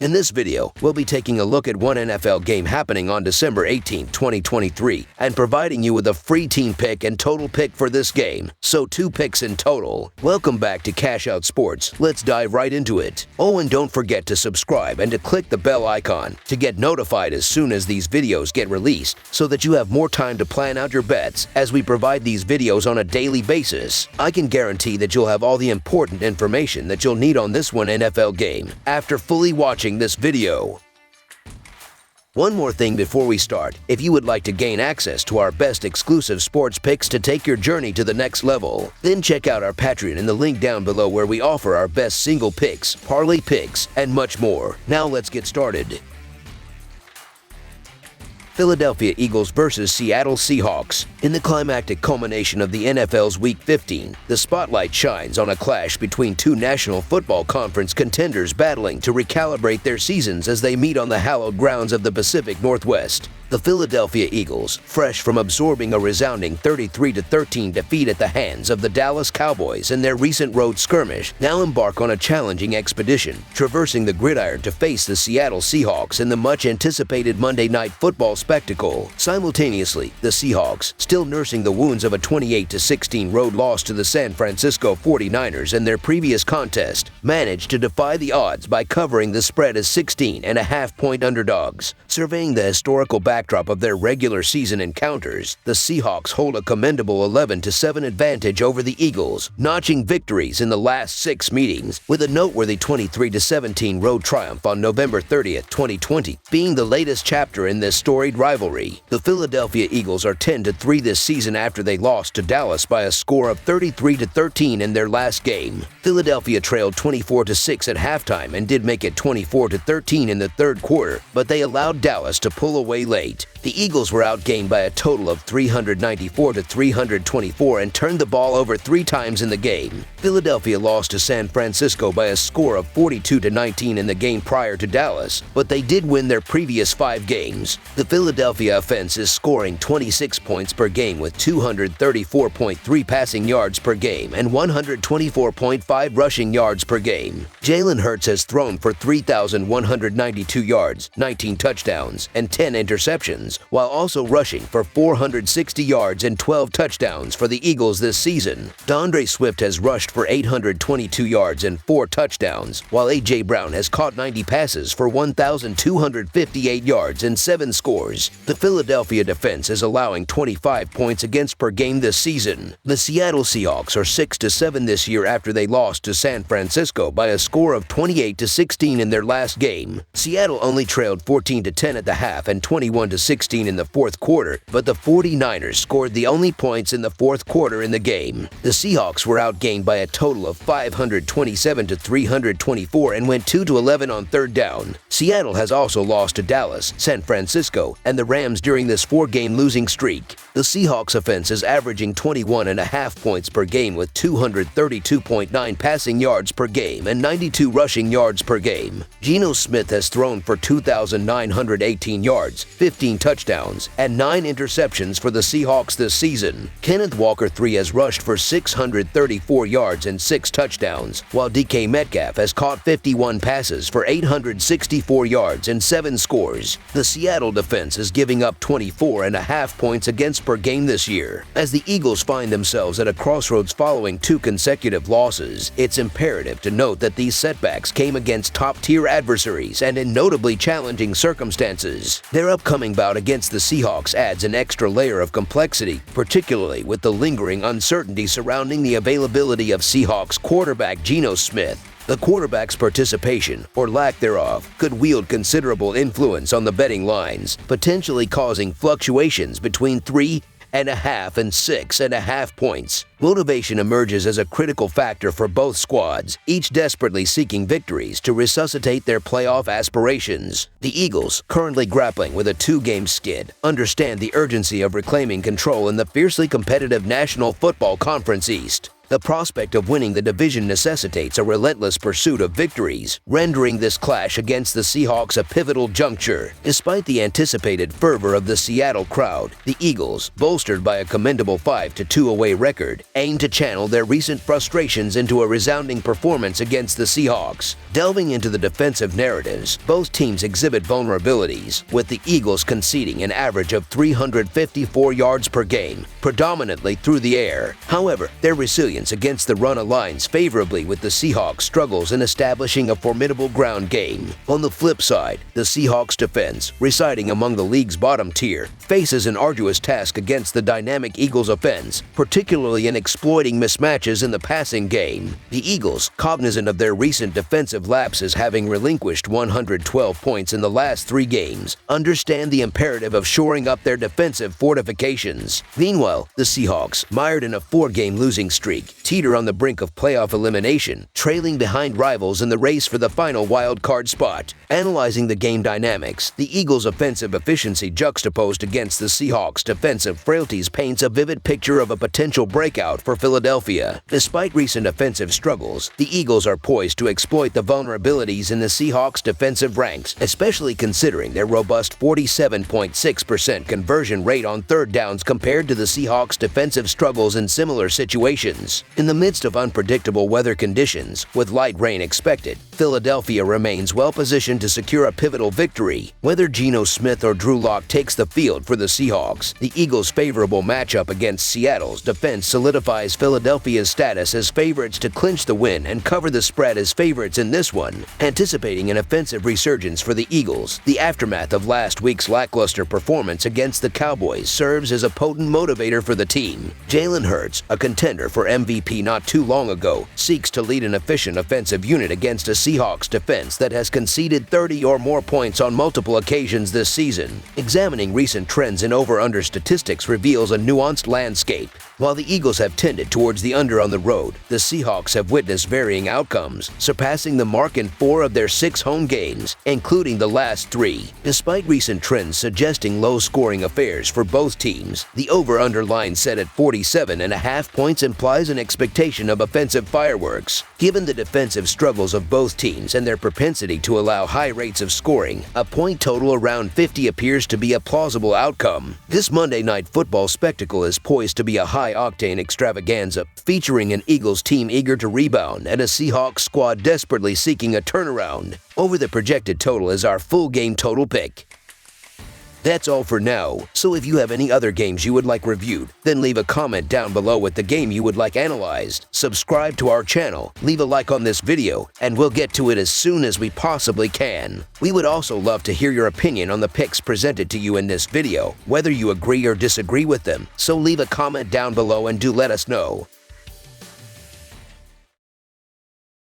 In this video, we'll be taking a look at one NFL game happening on December 18, 2023, and providing you with a free team pick and total pick for this game, so 2 picks in total. Welcome back to Cash Out Sports. Let's dive right into it. Oh, and don't forget to subscribe and to click the bell icon to get notified as soon as these videos get released, so that you have more time to plan out your bets as we provide these videos on a daily basis. I can guarantee that you'll have all the important information that you'll need on this one NFL game after fully watching this video. One more thing before we start. If you would like to gain access to our best exclusive sports picks to take your journey to the next level, then check out our Patreon in the link down below, where we offer our best single picks, parlay picks, and much more. Now let's get started. Philadelphia Eagles versus Seattle Seahawks. In the climactic culmination of the NFL's Week 15, the spotlight shines on a clash between two National Football Conference contenders battling to recalibrate their seasons as they meet on the hallowed grounds of the Pacific Northwest. The Philadelphia Eagles, fresh from absorbing a resounding 33-13 defeat at the hands of the Dallas Cowboys in their recent road skirmish, now embark on a challenging expedition, traversing the gridiron to face the Seattle Seahawks in the much-anticipated Monday Night Football spectacle. Simultaneously, the Seahawks, still nursing the wounds of a 28-16 road loss to the San Francisco 49ers in their previous contest, managed to defy the odds by covering the spread as 16.5-point underdogs. Surveying the historical backdrop of their regular season encounters, the Seahawks hold a commendable 11-7 advantage over the Eagles, notching victories in the last 6 meetings, with a noteworthy 23-17 road triumph on November 30, 2020, being the latest chapter in this storied rivalry. The Philadelphia Eagles are 10-3 this season after they lost to Dallas by a score of 33-13 in their last game. Philadelphia trailed 24-6 at halftime and did make it 24-13 in the third quarter, but they allowed Dallas to pull away late. The Eagles were outgained by a total of 394-324 and turned the ball over 3 times in the game. Philadelphia lost to San Francisco by a score of 42-19 in the game prior to Dallas, but they did win their previous 5 games. The Philadelphia offense is scoring 26 points per game with 234.3 passing yards per game and 124.5 rushing yards per game. Jalen Hurts has thrown for 3,192 yards, 19 touchdowns, and 10 interceptions, while also rushing for 460 yards and 12 touchdowns for the Eagles this season. DeAndre Swift has rushed for 822 yards and 4 touchdowns, while A.J. Brown has caught 90 passes for 1,258 yards and 7 scores. The Philadelphia defense is allowing 25 points against per game this season. The Seattle Seahawks are 6-7 this year after they lost to San Francisco by a score of 28-16 in their last game. Seattle only trailed 14-10 at the half and 21-16 in the fourth quarter, but the 49ers scored the only points in the fourth quarter in the game. The Seahawks were outgained by a total of 527-324 and went 2-11 on third down. Seattle has also lost to Dallas, San Francisco, and the Rams during this 4-game losing streak. The Seahawks offense is averaging 21.5 points per game with 232.9 passing yards per game and 92 rushing yards per game. Geno Smith has thrown for 2,918 yards, 15 touchdowns, and 9 interceptions for the Seahawks this season. Kenneth Walker III has rushed for 634 yards and 6 touchdowns, while DK Metcalf has caught 51 passes for 864 yards and 7 scores. The Seattle defense is giving up 24.5 points against per game this year. As the Eagles find themselves at a crossroads following 2 consecutive losses, it's imperative to note that these setbacks came against top-tier adversaries and in notably challenging circumstances. Their upcoming bout against the Seahawks adds an extra layer of complexity, particularly with the lingering uncertainty surrounding the availability of Seahawks quarterback Geno Smith. The quarterback's participation, or lack thereof, could wield considerable influence on the betting lines, potentially causing fluctuations between 3.5 and 6.5 points. Motivation emerges as a critical factor for both squads, each desperately seeking victories to resuscitate their playoff aspirations. The Eagles, currently grappling with a 2-game skid, understand the urgency of reclaiming control in the fiercely competitive National Football Conference East. The prospect of winning the division necessitates a relentless pursuit of victories, rendering this clash against the Seahawks a pivotal juncture. Despite the anticipated fervor of the Seattle crowd, the Eagles, bolstered by a commendable 5-2 away record, aim to channel their recent frustrations into a resounding performance against the Seahawks. Delving into the defensive narratives, both teams exhibit vulnerabilities, with the Eagles conceding an average of 354 yards per game, predominantly through the air. However, their resilience against the run aligns favorably with the Seahawks' struggles in establishing a formidable ground game. On the flip side, the Seahawks defense, residing among the league's bottom tier, faces an arduous task against the dynamic Eagles offense, particularly in exploiting mismatches in the passing game. The Eagles, cognizant of their recent defensive lapses, having relinquished 112 points in the last 3 games, understand the imperative of shoring up their defensive fortifications. Meanwhile, the Seahawks, mired in a 4-game losing streak, teeter on the brink of playoff elimination, trailing behind rivals in the race for the final wild card spot. Analyzing the game dynamics, the Eagles' offensive efficiency juxtaposed against the Seahawks' defensive frailties paints a vivid picture of a potential breakout for Philadelphia. Despite recent offensive struggles, the Eagles are poised to exploit the vulnerabilities in the Seahawks' defensive ranks, especially considering their robust 47.6% conversion rate on third downs compared to the Seahawks' defensive struggles in similar situations. In the midst of unpredictable weather conditions, with light rain expected, Philadelphia remains well-positioned to secure a pivotal victory. Whether Geno Smith or Drew Lock takes the field for the Seahawks, the Eagles' favorable matchup against Seattle's defense solidifies Philadelphia's status as favorites to clinch the win and cover the spread as favorites in this one. Anticipating an offensive resurgence for the Eagles, the aftermath of last week's lackluster performance against the Cowboys serves as a potent motivator for the team. Jalen Hurts, a contender for MVP not too long ago, seeks to lead an efficient offensive unit against a Seahawks defense that has conceded 30 or more points on multiple occasions this season. Examining recent trends in over-under statistics reveals a nuanced landscape. While the Eagles have tended towards the under on the road, the Seahawks have witnessed varying outcomes, surpassing the mark in 4 of their 6 home games, including the last 3. Despite recent trends suggesting low-scoring affairs for both teams, the over-under line set at 47.5 points implies an expectation of offensive fireworks. Given the defensive struggles of both teams and their propensity to allow high rates of scoring, a point total around 50 appears to be a plausible outcome. This Monday Night Football spectacle is poised to be a high-octane extravaganza, featuring an Eagles team eager to rebound and a Seahawks squad desperately seeking a turnaround. Over the projected total is our full game total pick. That's all for now, so if you have any other games you would like reviewed, then leave a comment down below with the game you would like analyzed. Subscribe to our channel, leave a like on this video, and we'll get to it as soon as we possibly can. We would also love to hear your opinion on the picks presented to you in this video, whether you agree or disagree with them, so leave a comment down below and do let us know.